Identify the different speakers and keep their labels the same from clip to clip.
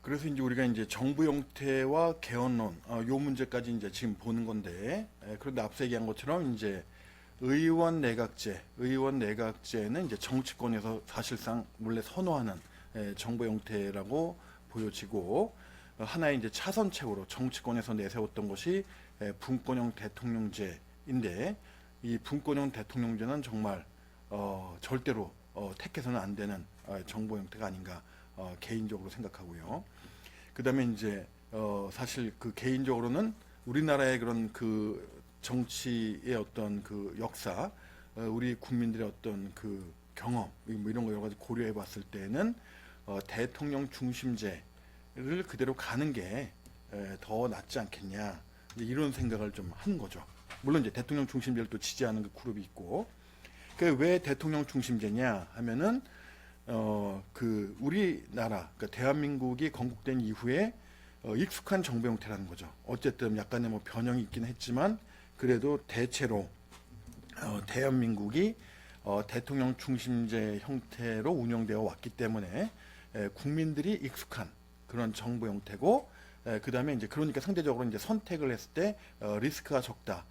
Speaker 1: 그래서 이제 우리가 이제 정부 형태와 개헌론, 요 문제까지 이제 지금 보는 건데, 그런데 앞서 얘기한 것처럼 이제 의원 내각제는 이제 정치권에서 사실상 원래 선호하는 정부 형태라고 보여지고, 하나의 이제 차선책으로 정치권에서 내세웠던 것이 분권형 대통령제인데, 이 분권형 대통령제는 정말 절대로 택해서는 안 되는 정부 형태가 아닌가 개인적으로 생각하고요. 그다음에 이제 사실 그 개인적으로는 우리나라의 그런 그 정치의 어떤 그 역사, 우리 국민들의 어떤 그 경험 뭐 이런 거 여러 가지 고려해 봤을 때는 대통령 중심제를 그대로 가는 게 더 낫지 않겠냐 이런 생각을 좀 하는 거죠. 물론 이제 대통령 중심제를 또 지지하는 그 그룹이 있고, 그 왜 대통령 중심제냐 하면은 그 우리나라, 그러니까 대한민국이 건국된 이후에 익숙한 정부 형태라는 거죠. 어쨌든 약간의 뭐 변형이 있긴 했지만 그래도 대체로 대한민국이 대통령 중심제 형태로 운영되어 왔기 때문에 국민들이 익숙한 그런 정부 형태고, 그 다음에 이제 그러니까 상대적으로 이제 선택을 했을 때 리스크가 적다.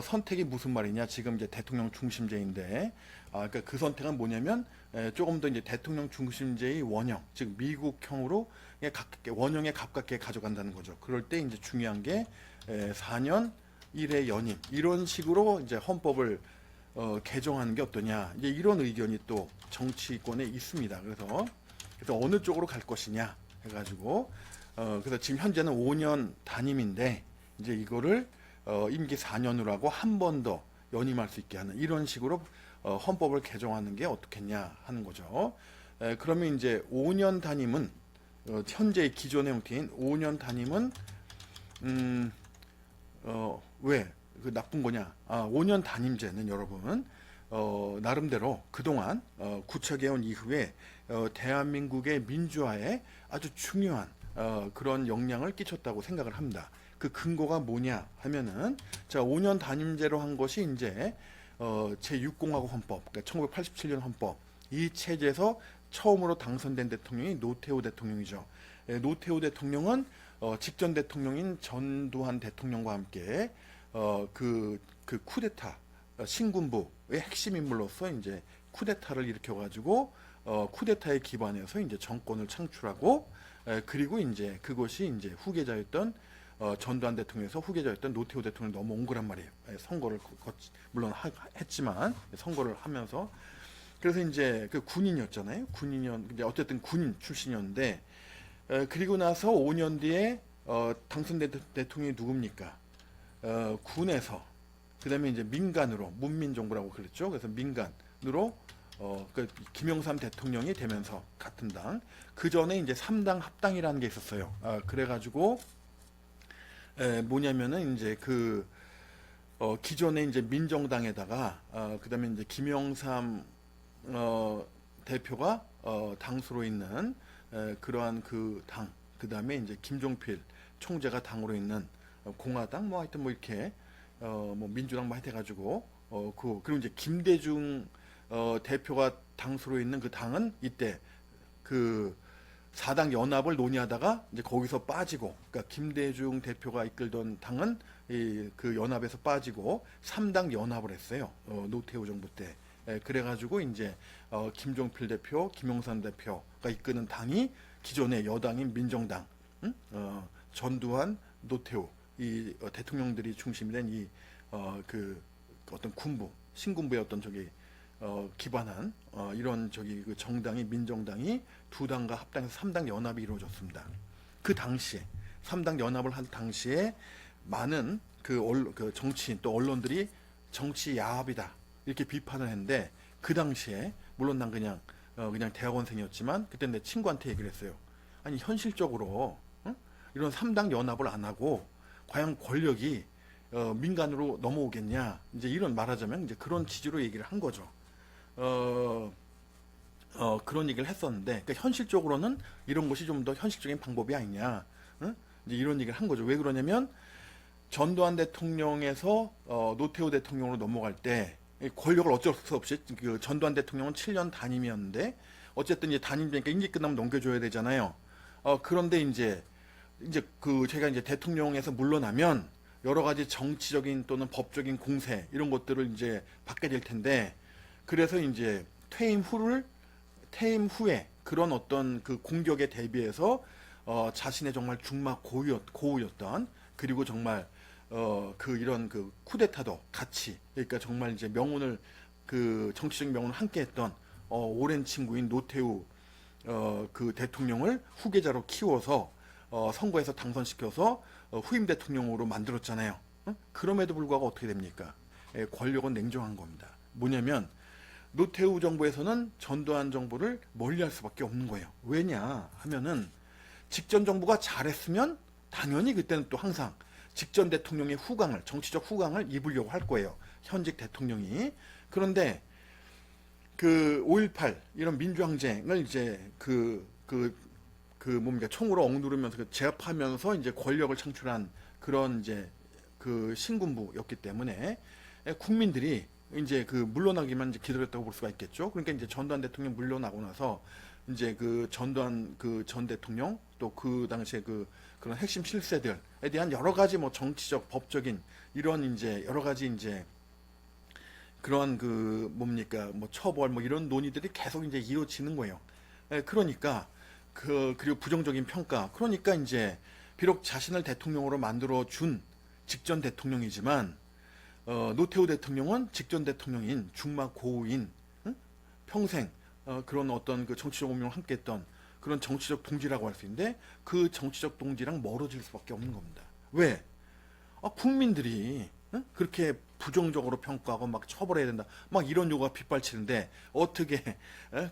Speaker 1: 선택이 무슨 말이냐? 지금 이제 대통령 중심제인데, 그러니까 그 선택은 뭐냐면 조금 더 이제 대통령 중심제의 원형, 즉 미국형으로 원형에 가깝게 가져간다는 거죠. 그럴 때 이제 중요한 게 4년 1회 연임 이런 식으로 이제 헌법을 개정하는 게 어떠냐? 이제 이런 의견이 또 정치권에 있습니다. 그래서 어느 쪽으로 갈 것이냐 해가지고 그래서 지금 현재는 5년 단임인데 이제 이거를 임기 4년으로 하고 한 번 더 연임할 수 있게 하는 이런 식으로 헌법을 개정하는 게 어떻겠냐 하는 거죠. 그러면 이제 5년 단임은 현재의 기존의 형태인 5년 단임은 왜 그 나쁜 거냐? 5년 단임제는 여러분 나름대로 그동안 구체개헌 이후에 대한민국의 민주화에 아주 중요한 그런 영향을 끼쳤다고 생각을 합니다. 그 근거가 뭐냐 하면은 자 5년 단임제로 한 것이 이제 제6공화국 헌법, 그러니까 1987년 헌법 이 체제에서 처음으로 당선된 대통령이 노태우 대통령이죠. 노태우 대통령은 직전 대통령인 전두환 대통령과 함께 그 쿠데타 신군부의 핵심 인물로서 이제 쿠데타를 일으켜가지고 쿠데타에 기반해서 이제 정권을 창출하고 그리고 이제 그것이 이제 후계자였던 전두환 대통령에서 후계자였던 노태우 대통령이 넘어온 거란 말이에요. 선거를 물론 했지만 선거를 하면서 그래서 이제 그 군인이었잖아요. 이제 어쨌든 군인 출신이었는데 그리고 나서 5년 뒤에 당선된 대통령이 누굽니까? 군에서 그다음에 이제 민간으로 문민정부라고 그랬죠. 그래서 민간으로 그 김영삼 대통령이 되면서 같은 당. 그 전에 이제 3당 합당이라는 게 있었어요. 그래가지고 뭐냐면은 이제 그 기존에 이제 민정당에다가 그다음에 이제 김영삼 대표가 당수로 있는 그러한 그 당, 그다음에 이제 김종필 총재가 당으로 있는 공화당 뭐 하여튼 뭐 이렇게 뭐 민주당 뭐 해가지고 그리고 이제 김대중 대표가 당수로 있는 그 당은 이때 그 4당 연합을 논의하다가 이제 거기서 빠지고, 그러니까 김대중 대표가 이끌던 당은 그 연합에서 빠지고 3당 연합을 했어요. 노태우 정부 때. 그래가지고 이제 김종필 대표, 김영삼 대표가 이끄는 당이 기존의 여당인 민정당, 전두환, 노태우 이 대통령들이 중심이 된 이 그 어떤 군부, 신군부의 어떤 저기 기반한 이런 저기 그 정당이 민정당이 두 당과 합당해서 3당 연합이 이루어졌습니다. 그 당시에 3당 연합을 한 당시에 많은 그 정치인 또 언론들이 정치 야합이다 이렇게 비판을 했는데 그 당시에 물론 난 그냥 대학원생이었지만 그때 내 친구한테 얘기를 했어요. 아니 현실적으로 이런 3당 연합을 안 하고 과연 권력이 민간으로 넘어오겠냐 이제 이런 말하자면 이제 그런 취지로 얘기를 한 거죠. 그런 얘기를 했었는데, 그러니까 현실적으로는 이런 것이 좀 더 현실적인 방법이 아니냐, 이제 이런 얘기를 한 거죠. 왜 그러냐면, 전두환 대통령에서 노태우 대통령으로 넘어갈 때, 권력을 어쩔 수 없이, 그 전두환 대통령은 7년 단임이었는데, 어쨌든 이제 단임제니까 임기 끝나면 넘겨줘야 되잖아요. 그런데 이제 그 제가 이제 대통령에서 물러나면 여러 가지 정치적인 또는 법적인 공세 이런 것들을 이제 받게 될 텐데, 그래서 이제 퇴임 후에 그런 어떤 그 공격에 대비해서 자신의 정말 중막 고우였던, 그리고 정말 그 이런 그 쿠데타도 같이, 그러니까 정말 이제 명운을, 그 정치적 명운을 함께했던 오랜 친구인 노태우 그 대통령을 후계자로 키워서 선거에서 당선시켜서 후임 대통령으로 만들었잖아요. 그럼에도 불구하고 어떻게 됩니까? 권력은 냉정한 겁니다. 뭐냐면 노태우 정부에서는 전두환 정부를 멀리할 수밖에 없는 거예요. 왜냐 하면은 직전 정부가 잘했으면 당연히 그때는 또 항상 직전 대통령의 후광을, 정치적 후광을 입으려고 할 거예요. 현직 대통령이. 그런데 그 5.18 이런 민주항쟁을 이제 뭡니까, 총으로 억누르면서 제압하면서 이제 권력을 창출한 그런 이제 그 신군부였기 때문에 국민들이 이제 그 물러나기만 이제 기다렸다고 볼 수가 있겠죠. 그러니까 이제 전두환 대통령 물러나고 나서 이제 그 전두환 그 전 대통령, 또 그 당시에 그런 핵심 실세들에 대한 여러 가지 뭐 정치적, 법적인 이런 이제 여러 가지 이제 그러한 그 뭡니까, 뭐 처벌 뭐 이런 논의들이 계속 이제 이어지는 거예요. 그러니까 그리고 부정적인 평가. 그러니까 이제 비록 자신을 대통령으로 만들어 준 직전 대통령이지만 노태우 대통령은 직전 대통령인 중막 고우인, 응? 평생 그런 어떤 그 정치적 운명을 함께했던 그런 정치적 동지라고 할 수 있는데, 그 정치적 동지랑 멀어질 수밖에 없는 겁니다. 왜? 국민들이 그렇게 부정적으로 평가하고 막 처벌해야 된다, 막 이런 요구가 빗발치는데 어떻게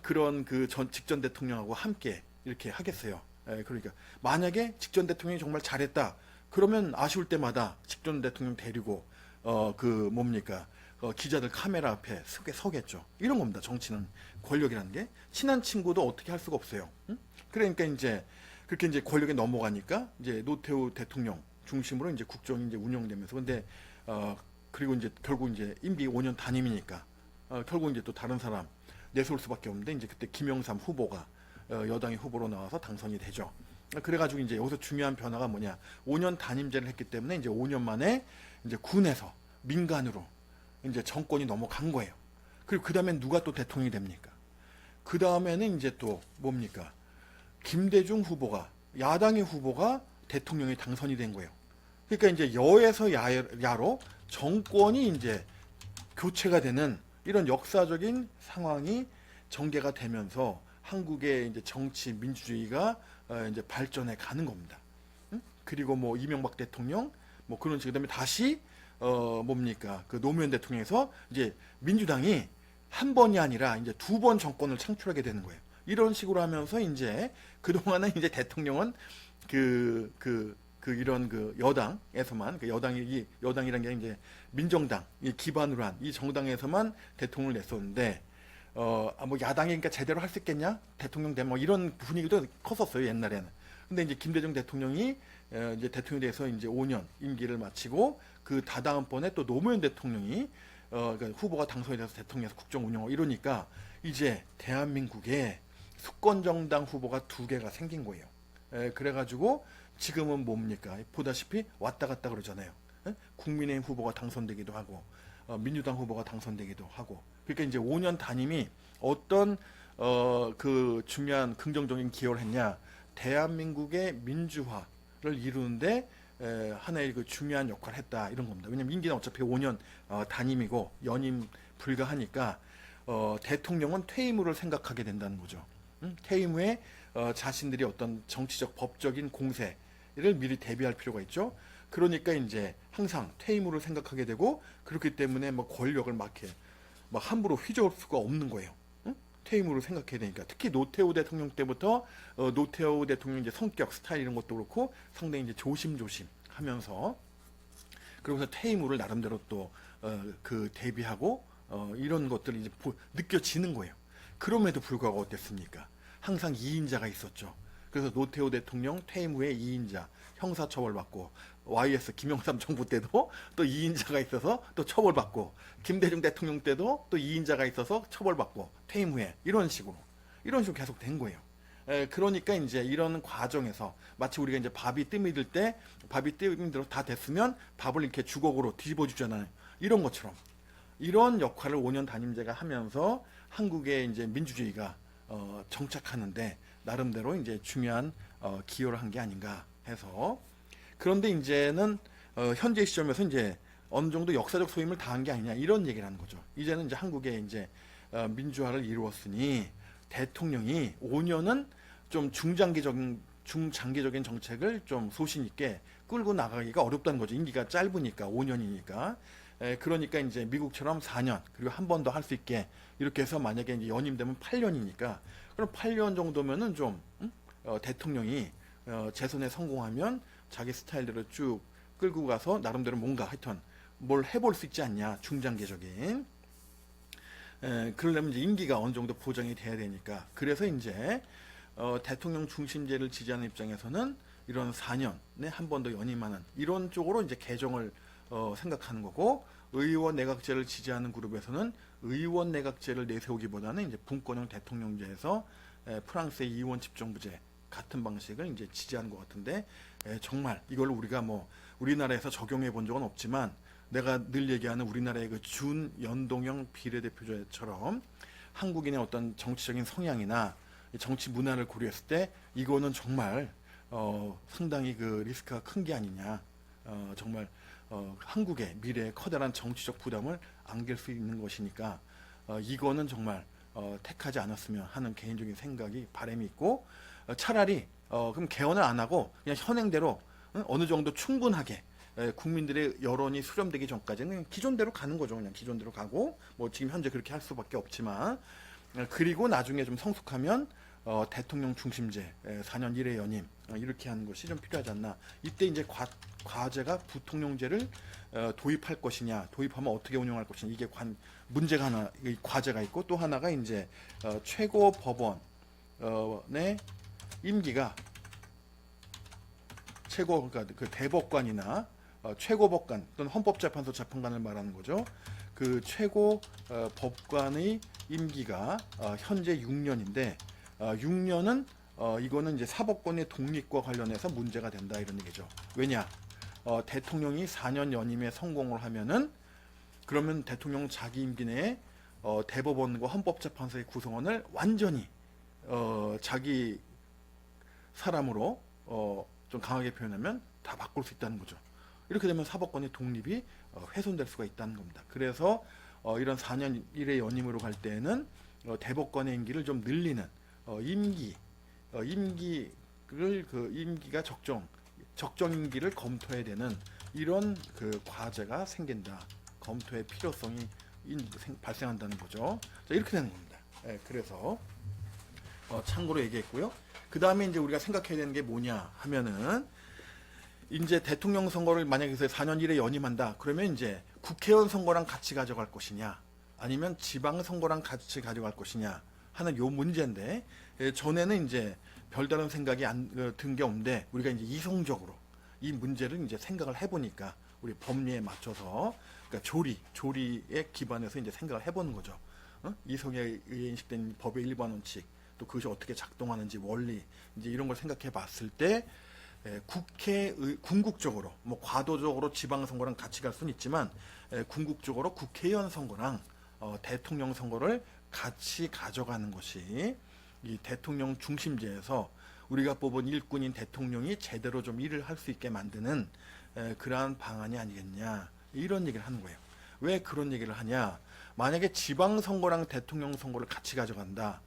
Speaker 1: 그런 그 직전 대통령하고 함께 이렇게 하겠어요. 그러니까 만약에 직전 대통령이 정말 잘했다 그러면 아쉬울 때마다 직전 대통령 데리고 그 뭡니까, 기자들 카메라 앞에 서겠죠. 이런 겁니다. 정치는, 권력이라는 게 친한 친구도 어떻게 할 수가 없어요. 응? 그러니까 이제 그렇게 이제 권력에 넘어가니까 이제 노태우 대통령 중심으로 이제 국정이 이제 운영되면서, 근데 그리고 이제 결국 이제 임기 5년 단임이니까 결국 이제 또 다른 사람 내세울 수밖에 없는데, 이제 그때 김영삼 후보가 여당의 후보로 나와서 당선이 되죠. 그래가지고 이제 여기서 중요한 변화가 뭐냐, 5년 단임제를 했기 때문에 이제 5년 만에 이제 군에서 민간으로 이제 정권이 넘어간 거예요. 그리고 그 다음에 누가 또 대통령이 됩니까? 그 다음에는 이제 또 뭡니까, 김대중 후보가, 야당의 후보가 대통령이 당선이 된 거예요. 그러니까 이제 여에서 야로 정권이 이제 교체가 되는 이런 역사적인 상황이 전개가 되면서 한국의 이제 정치 민주주의가 이제 발전해 가는 겁니다. 응? 그리고 뭐 이명박 대통령 뭐 그런 식으로, 그다음에 다시 뭡니까, 그 노무현 대통령에서 이제 민주당이 한 번이 아니라 이제 두 번 정권을 창출하게 되는 거예요. 이런 식으로 하면서 이제 그동안은 이제 대통령은 이런 그 여당에서만, 그 여당이란 게 이제 민정당 이 기반으로 한 이 정당에서만 대통령을 냈었는데, 뭐 야당이 그러니까 제대로 할 수 있겠냐, 대통령 되면 뭐 이런 분위기도 컸었어요 옛날에는. 근데 이제 김대중 대통령이 이제 대통령이 돼서 이제 5년 임기를 마치고, 그 다다음번에 또 노무현 대통령이 그러니까 후보가 당선이 돼서 대통령에서 국정 운영하고 이러니까 이제 대한민국에 수권정당 후보가 2개가 생긴 거예요. 그래가지고 지금은 뭡니까, 보다시피 왔다 갔다 그러잖아요. 국민의힘 후보가 당선되기도 하고 민주당 후보가 당선되기도 하고. 그러니까 이제 5년 단임이 어떤 그 중요한 긍정적인 기여를 했냐, 대한민국의 민주화를 이루는데 하나의 그 중요한 역할을 했다, 이런 겁니다. 왜냐면 임기는 어차피 5년 단임이고 연임 불가하니까 대통령은 퇴임 후를 생각하게 된다는 거죠. 퇴임 후에 자신들이 어떤 정치적, 법적인 공세를 미리 대비할 필요가 있죠. 그러니까 이제 항상 퇴임 후를 생각하게 되고, 그렇기 때문에 뭐 권력을 막 함부로 휘저을 수가 없는 거예요. 퇴임 후를 생각해야 되니까. 특히 노태우 대통령 때부터 노태우 대통령 이제 성격, 스타일 이런 것도 그렇고 상당히 이제 조심조심 하면서, 그러면서 퇴임 후를 나름대로 또 그 대비하고 이런 것들이 이제 느껴지는 거예요. 그럼에도 불구하고 어땠습니까? 항상 2인자가 있었죠. 그래서 노태우 대통령 퇴임 후에 2인자 형사처벌받고, YS 김영삼 정부 때도 또 2인자가 있어서 또 처벌받고, 김대중 대통령 때도 또 2인자가 있어서 처벌받고, 퇴임 후에 이런 식으로 계속 된 거예요. 그러니까 이제 이런 과정에서 마치 우리가 이제 밥이 뜸이 들 때 밥이 뜸이 들어 다 됐으면 밥을 이렇게 주걱으로 뒤집어 주잖아요. 이런 것처럼 이런 역할을 5년 담임제가 하면서 한국의 이제 민주주의가 정착하는데 나름대로 이제 중요한 기여를 한 게 아닌가 해서. 그런데 이제는 현재 시점에서 이제 어느 정도 역사적 소임을 다한 게 아니냐 이런 얘기를 하는 거죠. 이제는 이제 한국의 이제 민주화를 이루었으니 대통령이 5년은 좀 중장기적인 정책을 좀 소신 있게 끌고 나가기가 어렵다는 거죠. 임기가 짧으니까 5년이니까. 그러니까 이제 미국처럼 4년 그리고 한 번 더 할 수 있게 이렇게 해서 만약에 이제 연임되면 8년이니까 그럼 8년 정도면은 좀 대통령이 재선에 성공하면 자기 스타일대로 쭉 끌고 가서 나름대로 뭔가 하여튼 뭘 해볼 수 있지 않냐 중장기적인. 그러려면 이제 임기가 어느 정도 보장이 돼야 되니까. 그래서 이제 대통령 중심제를 지지하는 입장에서는 이런 4년에 한 번 더 연임하는 이런 쪽으로 이제 개정을 생각하는 거고, 의원 내각제를 지지하는 그룹에서는 의원 내각제를 내세우기보다는 이제 분권형 대통령제에서 프랑스의 이원 집정부제 같은 방식을 이제 지지하는 것 같은데, 정말 이걸 우리가 뭐 우리나라에서 적용해 본 적은 없지만 내가 늘 얘기하는 우리나라의 그 준연동형 비례대표제처럼 한국인의 어떤 정치적인 성향이나 정치 문화를 고려했을 때 이거는 정말 상당히 그 리스크가 큰 게 아니냐. 정말 한국의 미래에 커다란 정치적 부담을 안길 수 있는 것이니까 이거는 정말 택하지 않았으면 하는 개인적인 생각이 바람이 있고, 차라리 그럼 개헌을 안 하고 그냥 현행대로 어느 정도 충분하게 국민들의 여론이 수렴되기 전까지는 기존대로 가는 거죠. 그냥 기존대로 가고, 뭐 지금 현재 그렇게 할 수밖에 없지만, 그리고 나중에 좀 성숙하면 대통령 중심제 4년 1회 연임 이렇게 하는 것이 좀 필요하지 않나. 이때 이제 과제가 부통령제를 도입할 것이냐, 도입하면 어떻게 운영할 것이냐, 이게 문제가 하나, 과제가 있고, 또 하나가 이제 최고 법원의 임기가 그러니까 그 대법관이나 최고법관 또는 헌법재판소 재판관을 말하는 거죠. 그 최고 법관의 임기가 현재 6년인데 6년은 이거는 이제 사법권의 독립과 관련해서 문제가 된다 이런 얘기죠. 왜냐? 대통령이 4년 연임에 성공을 하면은 그러면 대통령 자기 임기 내에 대법원과 헌법재판소의 구성원을 완전히 자기 사람으로 좀 강하게 표현하면 다 바꿀 수 있다는 거죠. 이렇게 되면 사법권의 독립이 훼손될 수가 있다는 겁니다. 그래서 이런 4년 1회 연임으로 갈 때에는 대법관의 임기를 좀 늘리는 임기가 적정 임기를 검토해야 되는 이런 그 과제가 생긴다. 검토의 필요성이 발생한다는 거죠. 자, 이렇게 되는 겁니다. 그래서 참고로 얘기했고요. 그 다음에 이제 우리가 생각해야 되는 게 뭐냐 하면은, 이제 대통령 선거를 만약에 4년 1회 연임한다. 그러면 이제 국회의원 선거랑 같이 가져갈 것이냐, 아니면 지방 선거랑 같이 가져갈 것이냐 하는 요 문제인데, 전에는 이제 별다른 생각이 든 게 없는데 우리가 이제 이성적으로 이 문제를 이제 생각을 해보니까 우리 법리에 맞춰서, 그러니까 조리에 기반해서 이제 생각을 해보는 거죠. 이성에 의해 인식된 법의 일반 원칙, 또 그것이 어떻게 작동하는지 원리, 이제 이런 걸 생각해 봤을 때 궁극적으로 뭐 과도적으로 지방선거랑 같이 갈 수는 있지만 궁극적으로 국회의원 선거랑 대통령 선거를 같이 가져가는 것이 이 대통령 중심제에서 우리가 뽑은 일꾼인 대통령이 제대로 좀 일을 할 수 있게 만드는 그러한 방안이 아니겠냐, 이런 얘기를 하는 거예요. 왜 그런 얘기를 하냐? 만약에 지방선거랑 대통령 선거를 같이 가져간다.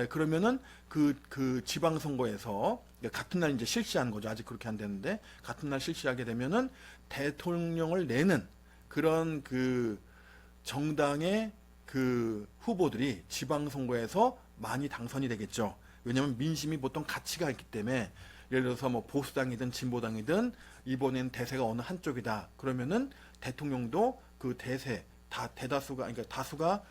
Speaker 1: 그러면은 그 지방선거에서 같은 날 이제 실시하는 거죠. 아직 그렇게 안 되는데 같은 날 실시하게 되면은 대통령을 내는 그런 그 정당의 그 후보들이 지방선거에서 많이 당선이 되겠죠. 왜냐하면 민심이 보통 가치가 있기 때문에, 예를 들어서 뭐 보수당이든 진보당이든 이번엔 대세가 어느 한쪽이다. 그러면은 대통령도 그 대다수가, 그러니까 다수가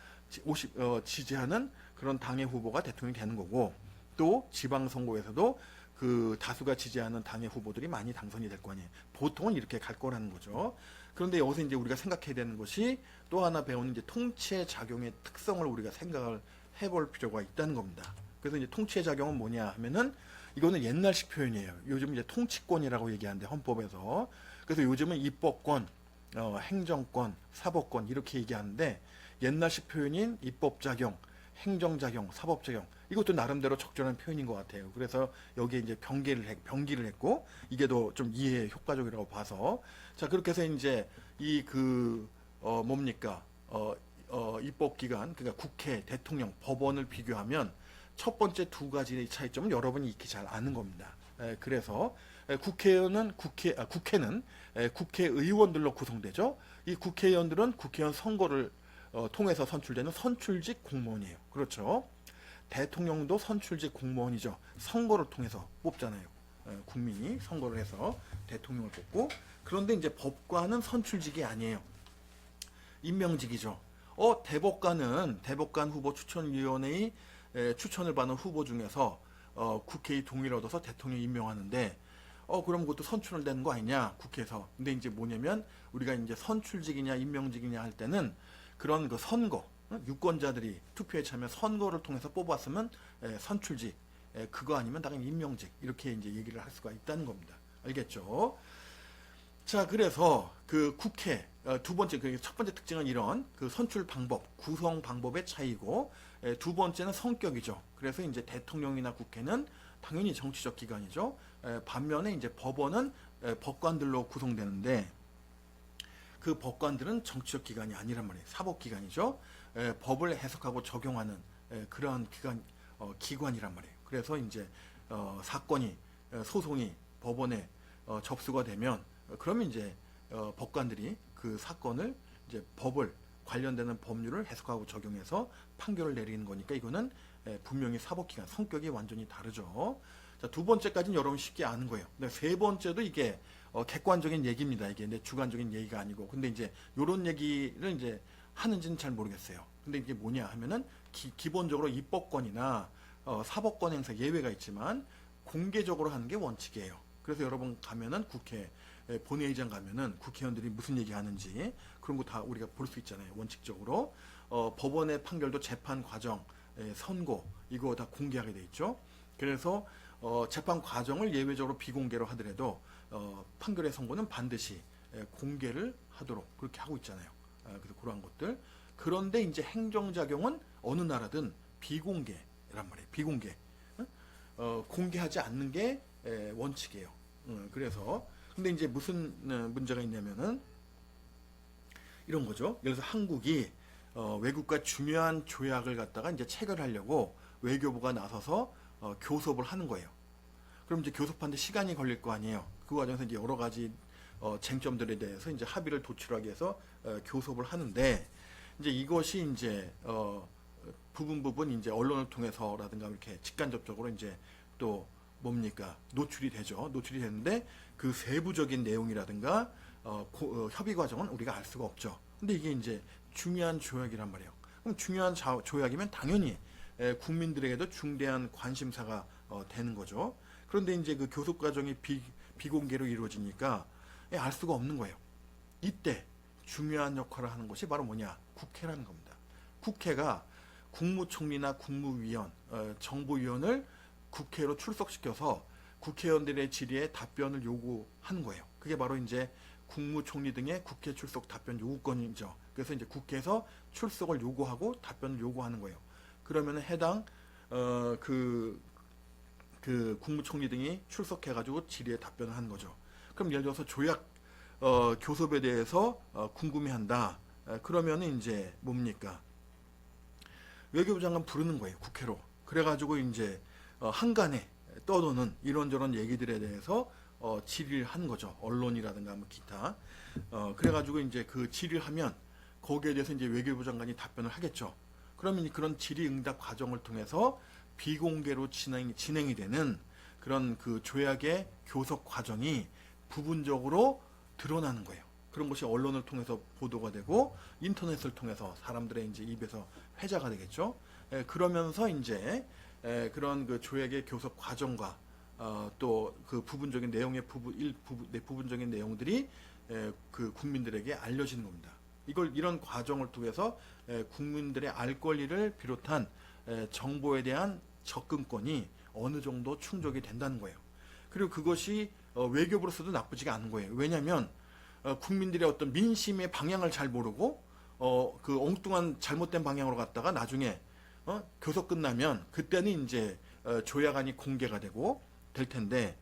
Speaker 1: 지지하는 그런 당의 후보가 대통령이 되는 거고, 또 지방선거에서도 그 다수가 지지하는 당의 후보들이 많이 당선이 될 거 아니에요. 보통은 이렇게 갈 거라는 거죠. 그런데 여기서 이제 우리가 생각해야 되는 것이, 또 하나 배우는 이제 통치의 작용의 특성을 우리가 생각을 해볼 필요가 있다는 겁니다. 그래서 이제 통치의 작용은 뭐냐 하면은 이거는 옛날식 표현이에요. 요즘 이제 통치권이라고 얘기하는데 헌법에서. 그래서 요즘은 입법권, 행정권, 사법권 이렇게 얘기하는데 옛날식 표현인 입법작용, 행정작용, 사법작용 이것도 나름대로 적절한 표현인 것 같아요. 그래서 여기에 이제 병기를 했고 이게 더 좀 이해 효과적이라고 봐서 자 그렇게 해서 이제 이 뭡니까 입법기관 그러니까 국회, 대통령, 법원을 비교하면 첫 번째 두 가지의 차이점은 여러분이 익히 잘 아는 겁니다. 그래서 국회는 국회의원들로 구성되죠. 이 국회의원들은 국회의원 선거를 통해서 선출되는 선출직 공무원이에요. 그렇죠. 대통령도 선출직 공무원이죠. 선거를 통해서 뽑잖아요. 국민이 선거를 해서 대통령을 뽑고 그런데 이제 법관은 선출직이 아니에요. 임명직이죠. 대법관 후보 추천위원회의 추천을 받는 후보 중에서 국회의 동의를 얻어서 대통령이 임명하는데 그럼 그것도 선출을 되는 거 아니냐 국회에서. 근데 이제 뭐냐면 우리가 이제 선출직이냐 임명직이냐 할 때는 그런 그 선거 유권자들이 투표에 참여 선거를 통해서 뽑았으면 선출직 그거 아니면 당연히 임명직 이렇게 이제 얘기를 할 수가 있다는 겁니다. 알겠죠? 자 그래서 그 국회 두 번째 첫 번째 특징은 이런 그 선출 방법 구성 방법의 차이고 두 번째는 성격이죠. 그래서 이제 대통령이나 국회는 당연히 정치적 기관이죠. 반면에 이제 법원은 법관들로 구성되는데 그 법관들은 정치적 기관이 아니란 말이에요. 사법기관이죠. 법을 해석하고 적용하는 그러한 기관이란 말이에요. 그래서 이제 사건이 소송이 법원에 접수가 되면 그러면 이제 법관들이 그 사건을 이제 법을 관련되는 법률을 해석하고 적용해서 판결을 내리는 거니까 이거는 분명히 사법기관 성격이 완전히 다르죠. 자, 두 번째까지는 여러분 쉽게 아는 거예요. 근데 세 번째도 이게 객관적인 얘기입니다. 이게 내 주관적인 얘기가 아니고. 근데 이제 요런 얘기를 이제 하는지는 잘 모르겠어요. 근데 이게 뭐냐 하면은 기본적으로 입법권이나 사법권 행사 예외가 있지만 공개적으로 하는 게 원칙이에요. 그래서 여러분 가면은 국회 본회의장 가면은 국회의원들이 무슨 얘기 하는지 그런 거 다 우리가 볼 수 있잖아요. 원칙적으로 법원의 판결도 재판 과정, 선고 이거 다 공개하게 돼 있죠. 그래서 재판 과정을 예외적으로 비공개로 하더라도 판결의 선고는 반드시 공개를 하도록 그렇게 하고 있잖아요. 그래서 그러한 것들. 그런데 이제 행정작용은 어느 나라든 비공개란 말이에요. 비공개. 공개하지 않는 게 원칙이에요. 그래서 근데 이제 무슨 문제가 있냐면은 이런 거죠. 예를 들어서 한국이 외국과 중요한 조약을 갖다가 이제 체결하려고 외교부가 나서서 교섭을 하는 거예요. 그럼 이제 교섭하는데 시간이 걸릴 거 아니에요. 그 과정에서 이제 여러 가지 쟁점들에 대해서 이제 합의를 도출하기 위해서 교섭을 하는데 이제 이것이 이제 부분 이제 언론을 통해서라든가 이렇게 직간접적으로 이제 또 뭡니까 노출이 되죠. 노출이 되는데 그 세부적인 내용이라든가 협의 과정은 우리가 알 수가 없죠. 근데 이게 이제 중요한 조약이란 말이에요. 그럼 중요한 조약이면 당연히 국민들에게도 중대한 관심사가 되는 거죠. 그런데 이제 그 교섭 과정이 비공개로 이루어지니까 알 수가 없는 거예요. 이때 중요한 역할을 하는 것이 바로 뭐냐? 국회라는 겁니다. 국회가 국무총리나 국무위원, 정보위원을 국회로 출석시켜서 국회의원들의 질의에 답변을 요구하는 거예요. 그게 바로 이제 국무총리 등의 국회 출석 답변 요구권이죠. 그래서 이제 국회에서 출석을 요구하고 답변을 요구하는 거예요. 그러면 해당 그 국무총리 등이 출석해가지고 질의에 답변을 하는 거죠. 그럼 예를 들어서 조약 교섭에 대해서 궁금해한다. 그러면은 이제 뭡니까? 외교부 장관 부르는 거예요. 국회로. 그래가지고 이제 한간에 떠도는 이런저런 얘기들에 대해서 질의를 하는 거죠. 언론이라든가 뭐 기타. 그래가지고 이제 그 질의를 하면 거기에 대해서 이제 외교부 장관이 답변을 하겠죠. 그러면 그런 질의응답 과정을 통해서 비공개로 진행이 되는 그런 그 조약의 교섭 과정이 부분적으로 드러나는 거예요. 그런 것이 언론을 통해서 보도가 되고 인터넷을 통해서 사람들의 이제 입에서 회자가 되겠죠. 그러면서 이제 그런 그 조약의 교섭 과정과 또 그 부분적인 내용의 부분적인 내용들이 그 국민들에게 알려지는 겁니다. 이런 과정을 통해서 국민들의 알 권리를 비롯한 정보에 대한 접근권이 어느 정도 충족이 된다는 거예요. 그리고 그것이 외교부로서도 나쁘지가 않은 거예요. 왜냐하면 국민들의 어떤 민심의 방향을 잘 모르고 그 엉뚱한 잘못된 방향으로 갔다가 나중에 교섭 끝나면 그때는 이제 조약안이 공개가 되고 될 텐데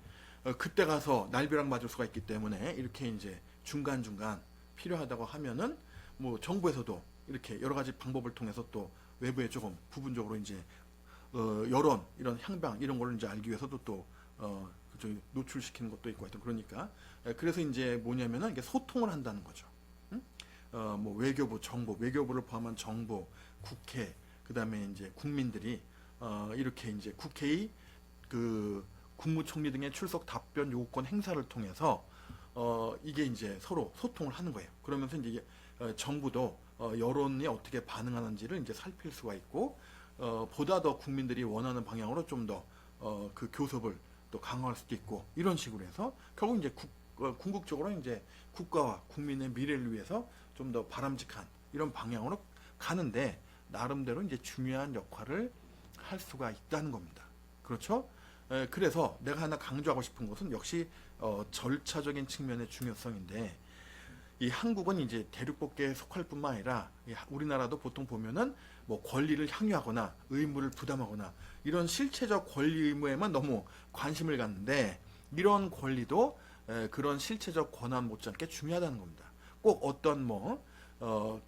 Speaker 1: 그때 가서 날벼락 맞을 수가 있기 때문에 이렇게 이제 중간중간 필요하다고 하면은 뭐 정부에서도 이렇게 여러 가지 방법을 통해서 또 외부에 조금 부분적으로 이제 여론 이런 향방 이런 걸 이제 알기 위해서도 또 노출시키는 것도 있고 하여튼 그러니까 그래서 이제 뭐냐면은 이게 소통을 한다는 거죠. 응? 뭐 외교부, 정부, 외교부를 포함한 정부, 국회, 그다음에 이제 국민들이 이렇게 이제 국회의 그 국무총리 등의 출석 답변 요구권 행사를 통해서 이게 이제 서로 소통을 하는 거예요. 그러면서 이제 정부도 여론이 어떻게 반응하는지를 이제 살필 수가 있고 보다 더 국민들이 원하는 방향으로 좀 더 그 교섭을 또 강화할 수도 있고 이런 식으로 해서 결국 이제 궁극적으로 이제 국가와 국민의 미래를 위해서 좀 더 바람직한 이런 방향으로 가는데 나름대로 이제 중요한 역할을 할 수가 있다는 겁니다. 그렇죠? 그래서 내가 하나 강조하고 싶은 것은 역시 절차적인 측면의 중요성인데 이 한국은 이제 대륙법계에 속할 뿐만 아니라 우리나라도 보통 보면은 뭐 권리를 향유하거나 의무를 부담하거나 이런 실체적 권리 의무에만 너무 관심을 갖는데 이런 권리도 그런 실체적 권한 못지않게 중요하다는 겁니다. 꼭 어떤 뭡니까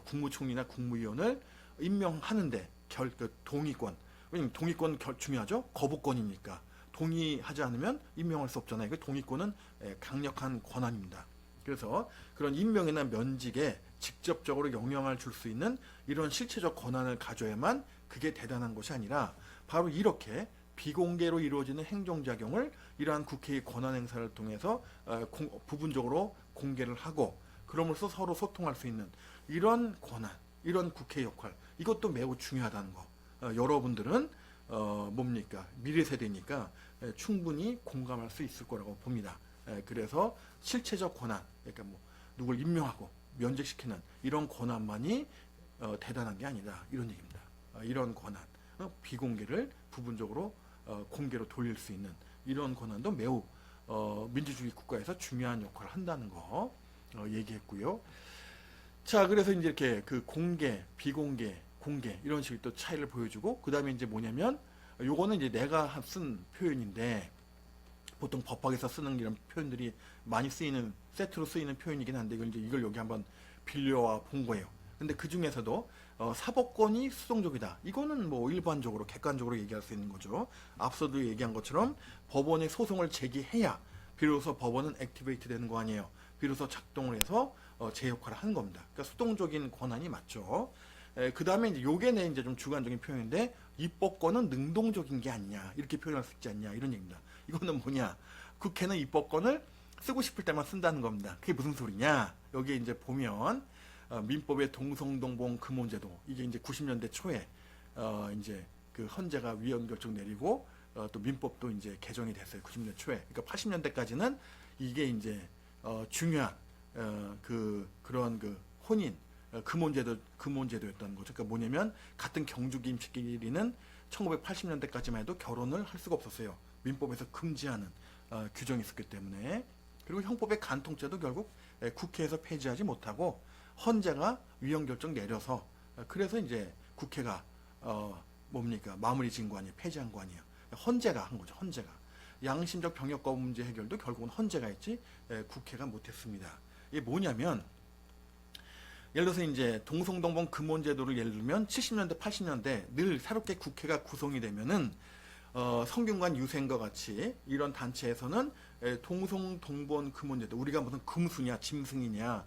Speaker 1: 국무총리나 국무위원을 임명하는데 동의권 왜냐면 동의권 중요하죠. 거부권이니까 동의하지 않으면 임명할 수 없잖아요. 그 동의권은 강력한 권한입니다. 그래서 그런 임명이나 면직에 직접적으로 영향을 줄 수 있는 이런 실체적 권한을 가져야만 그게 대단한 것이 아니라 바로 이렇게 비공개로 이루어지는 행정작용을 이러한 국회의 권한 행사를 통해서 부분적으로 공개를 하고 그럼으로써 서로 소통할 수 있는 이런 권한, 이런 국회 역할 이것도 매우 중요하다는 거. 여러분들은 미래 세대니까 충분히 공감할 수 있을 거라고 봅니다. 그래서 실체적 권한, 그러니까 뭐 누굴 임명하고 면직시키는 이런 권한만이 대단한 게 아니다 이런 얘기입니다. 이런 권한, 비공개를 부분적으로 공개로 돌릴 수 있는 이런 권한도 매우 민주주의 국가에서 중요한 역할을 한다는 거 얘기했고요. 자, 그래서 이제 이렇게 그 공개, 비공개, 공개 이런 식으로 또 차이를 보여주고 그 다음에 이제 뭐냐면 요거는 이제 내가 쓴 표현인데 보통 법학에서 쓰는 이런 표현들이 많이 쓰이는 세트로 쓰이는 표현이긴 한데 이걸 여기 한번 빌려와 본 거예요. 근데 그 중에서도 사법권이 수동적이다. 이거는 뭐 일반적으로 객관적으로 얘기할 수 있는 거죠. 앞서도 얘기한 것처럼 법원에 소송을 제기해야 비로소 법원은 액티베이트 되는 거 아니에요. 비로소 작동을 해서 제 역할을 하는 겁니다. 그러니까 수동적인 권한이 맞죠. 그 다음에 이제 요게 내 이제 좀 주관적인 표현인데 입법권은 능동적인 게 아니냐 이렇게 표현할 수 있지 않냐 이런 얘기입니다. 이거는 뭐냐? 국회는 입법권을 쓰고 싶을 때만 쓴다는 겁니다. 그게 무슨 소리냐? 여기에 이제 보면 민법의 동성동본 금혼제도 이게 이제 90년대 초에 이제 그 헌재가 위헌 결정 내리고 또 민법도 이제 개정이 됐어요. 90년대 초에. 그러니까 80년대까지는 이게 이제 중요한 그런 그 혼인 금혼제도였다는 거죠. 그러니까 뭐냐면 같은 경주기 임시끼리는 1980년대까지만 해도 결혼을 할 수가 없었어요. 민법에서 금지하는 규정이 있었기 때문에. 그리고 형법의 간통죄도 결국 국회에서 폐지하지 못하고 헌재가 위헌 결정 내려서 그래서 이제 국회가 마무리 지은 거 아니에요. 폐지한 거 아니에요. 헌재가 한 거죠. 헌재가. 양심적 병역거부 문제 해결도 결국은 헌재가 했지 국회가 못했습니다. 이게 뭐냐면 예를 들어서 이제 동성동본 금혼제도를 예를 들면 70년대, 80년대 늘 새롭게 국회가 구성이 되면은 성균관 유생과 같이 이런 단체에서는 동성동본 금혼제도 우리가 무슨 금수냐 짐승이냐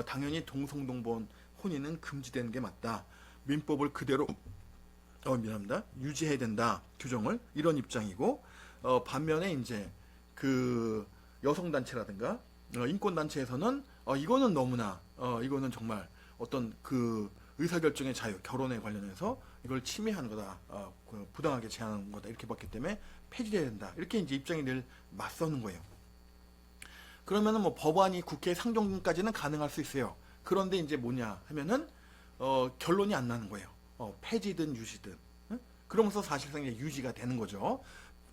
Speaker 1: 당연히 동성동본 혼인은 금지되는 게 맞다. 민법을 그대로 유지해야 된다 규정을 이런 입장이고 반면에 이제 그 여성단체라든가 인권단체에서는 이거는 너무나 이거는 정말 어떤 그 의사결정의 자유, 결혼에 관련해서 이걸 침해하는 거다, 부당하게 제한하는 거다 이렇게 봤기 때문에 폐지돼야 된다 이렇게 이제 입장이 늘 맞서는 거예요. 그러면은 뭐 법안이 국회 상정까지는 가능할 수 있어요. 그런데 이제 뭐냐 하면은 결론이 안 나는 거예요. 폐지든 유지든 그러면서 사실상 이제 유지가 되는 거죠.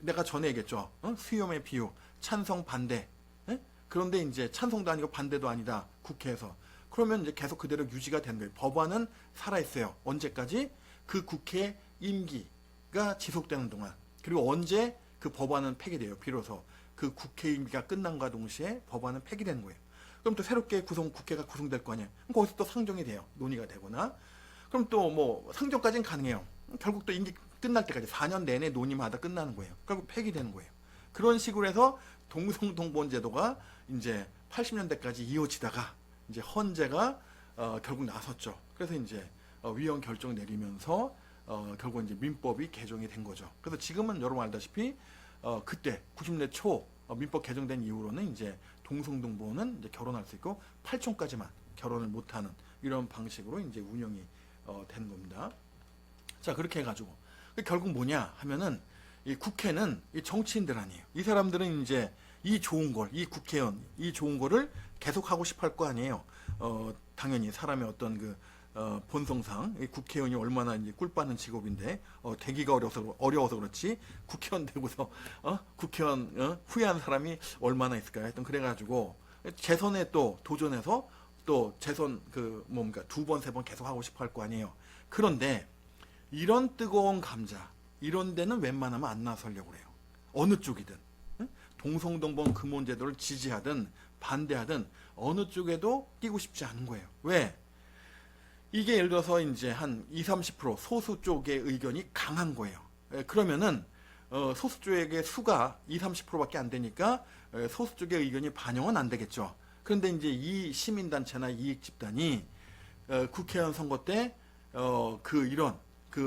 Speaker 1: 내가 전에 얘기했죠. 수염의 비유, 찬성 반대. 예? 그런데 이제 찬성도 아니고 반대도 아니다. 국회에서. 그러면 이제 계속 그대로 유지가 되는 거예요. 법안은 살아있어요. 언제까지? 그 국회 임기가 지속되는 동안. 그리고 언제 그 법안은 폐기돼요. 비로소 그 국회 임기가 끝난과 동시에 법안은 폐기되는 거예요. 그럼 또 새롭게 국회가 구성될 거 아니에요. 그럼 거기서 또 상정이 돼요. 논의가 되거나. 그럼 또 뭐 상정까지는 가능해요. 결국 또 임기 끝날 때까지 4년 내내 논의마다 끝나는 거예요. 결국 폐기되는 거예요. 그런 식으로 해서 동성동본 제도가 이제 80년대까지 이어지다가 이제 헌재가 결국 나섰죠. 그래서 이제 위헌 결정 내리면서 결국 이제 민법이 개정이 된 거죠. 그래서 지금은 여러분 알다시피 그때 90년대 초 민법 개정된 이후로는 이제 동성동본은 이제 결혼할 수 있고 8촌까지만 결혼을 못하는 이런 방식으로 이제 운영이 된 겁니다. 자, 그렇게 해가지고 결국 뭐냐 하면은 이 국회는 이 정치인들 아니에요. 이 사람들은 이제 이 좋은 걸, 이 국회의원, 이 좋은 거를 계속 하고 싶어 할 거 아니에요. 당연히 사람의 어떤 그 본성상 이 국회의원이 얼마나 이제 꿀 빠는 직업인데 되기가 어려워서 그렇지 국회의원 되고서 국회의원 후회한 사람이 얼마나 있을까요? 하여튼 그래가지고 재선에 또 도전해서 또 재선 그 뭡니까 2번, 3번 계속 하고 싶어 할 거 아니에요. 그런데 이런 뜨거운 감자 이런 데는 웬만하면 안 나서려고 그래요. 어느 쪽이든 동성동본 금혼제도를 지지하든 반대하든 어느 쪽에도 끼고 싶지 않은 거예요. 왜? 이게 예를 들어서 이제 한 20-30% 소수 쪽의 의견이 강한 거예요. 그러면은 소수 쪽의 수가 20-30%밖에 안 되니까 소수 쪽의 의견이 반영은 안 되겠죠. 그런데 이제 이 시민단체나 이익 집단이 국회의원 선거 때 이런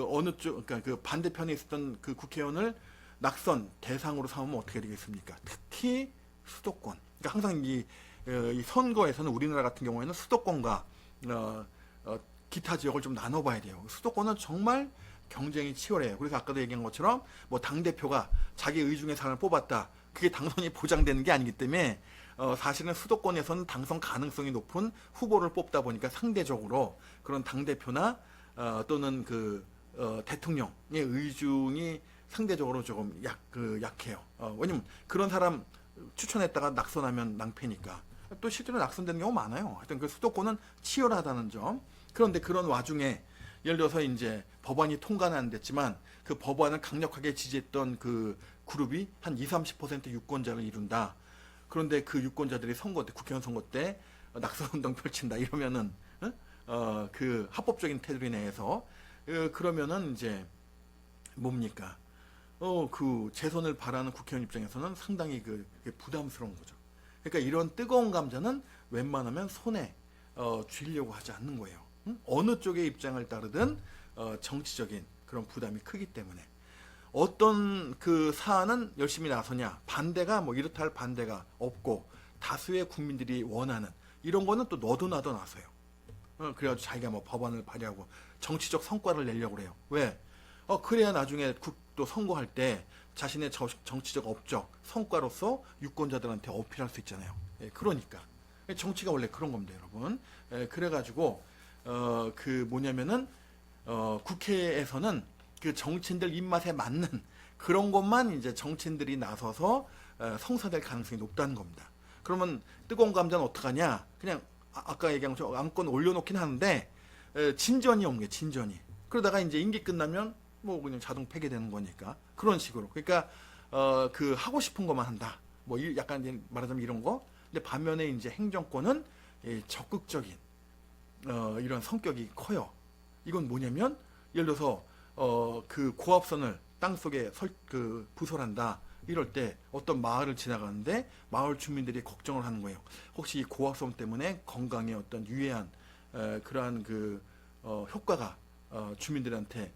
Speaker 1: 어느 쪽 그러니까 그 반대편에 있었던 그 국회의원을 낙선 대상으로 삼으면 어떻게 되겠습니까? 특히 수도권. 그러니까 항상 이 선거에서는 우리나라 같은 경우에는 수도권과 기타 지역을 좀 나눠봐야 돼요. 수도권은 정말 경쟁이 치열해요. 그래서 아까도 얘기한 것처럼 뭐 당대표가 자기 의중의 사람을 뽑았다. 그게 당선이 보장되는 게 아니기 때문에 사실은 수도권에서는 당선 가능성이 높은 후보를 뽑다 보니까 상대적으로 그런 당대표나 또는 대통령의 의중이 상대적으로 조금 약해요. 왜냐면 그런 사람 추천했다가 낙선하면 낭패니까. 또 실제로 낙선되는 경우 많아요. 하여튼 그 수도권은 치열하다는 점. 그런데 그런 와중에 예를 들어서 이제 법안이 통과는 안 됐지만 그 법안을 강력하게 지지했던 그 그룹이 한 20-30% 유권자를 이룬다. 그런데 그 유권자들이 국회의원 선거 때 낙선운동 펼친다. 이러면은 그 합법적인 테두리 내에서 그러면은 이제 뭡니까? 그 재선을 바라는 국회의원 입장에서는 상당히 부담스러운 거죠. 그러니까 이런 뜨거운 감자는 웬만하면 손에 쥐려고 하지 않는 거예요. 어느 쪽의 입장을 따르든 정치적인 그런 부담이 크기 때문에 어떤 그 사안은 열심히 나서냐 반대가 뭐 이렇다 할 반대가 없고 다수의 국민들이 원하는 이런 거는 또 너도 나도 나서요. 그래가지고 자기가 뭐 법안을 발의하고 정치적 성과를 내려고 그래요. 왜? 그래야 나중에 또 선거할 때 자신의 정치적 업적, 성과로서 유권자들한테 어필할 수 있잖아요. 그러니까 정치가 원래 그런 겁니다, 여러분. 그래가지고 뭐냐면은 국회에서는 그 정치인들 입맛에 맞는 그런 것만 이제 정치인들이 나서서 성사될 가능성이 높다는 겁니다. 그러면 뜨거운 감자는 어떡하냐? 그냥 아까 얘기한 것처럼 안건 올려놓긴 하는데 진전이 없는 게 진전이. 그러다가 이제 임기 끝나면 뭐 그냥 자동 폐기되는 거니까 그런 식으로. 그러니까 하고 싶은 것만 한다. 뭐 약간 말하자면 이런 거. 근데 반면에 이제 행정권은 적극적인 이런 성격이 커요. 이건 뭐냐면 예를 들어서 그 고압선을 땅 속에 부설한다. 이럴 때 어떤 마을을 지나가는데 마을 주민들이 걱정을 하는 거예요. 혹시 이 고압선 때문에 건강에 어떤 유해한 그러한 효과가 주민들한테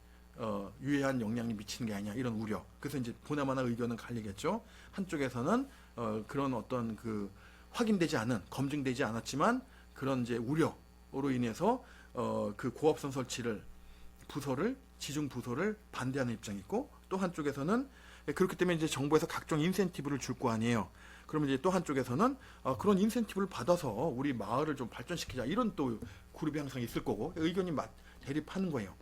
Speaker 1: 유해한 영향이 미치는 게 아니냐 이런 우려. 그래서 이제 보나마나 의견은 갈리겠죠. 한쪽에서는 그런 어떤 확인되지 않은 검증되지 않았지만 그런 이제 우려로 인해서 그 고압선 부설을 지중 부설을 반대하는 입장이 있고 또 한쪽에서는 그렇기 때문에 이제 정부에서 각종 인센티브를 줄 거 아니에요. 그러면 이제 또 한쪽에서는 그런 인센티브를 받아서 우리 마을을 좀 발전시키자 이런 또 그룹이 항상 있을 거고 의견이 대립하는 거예요.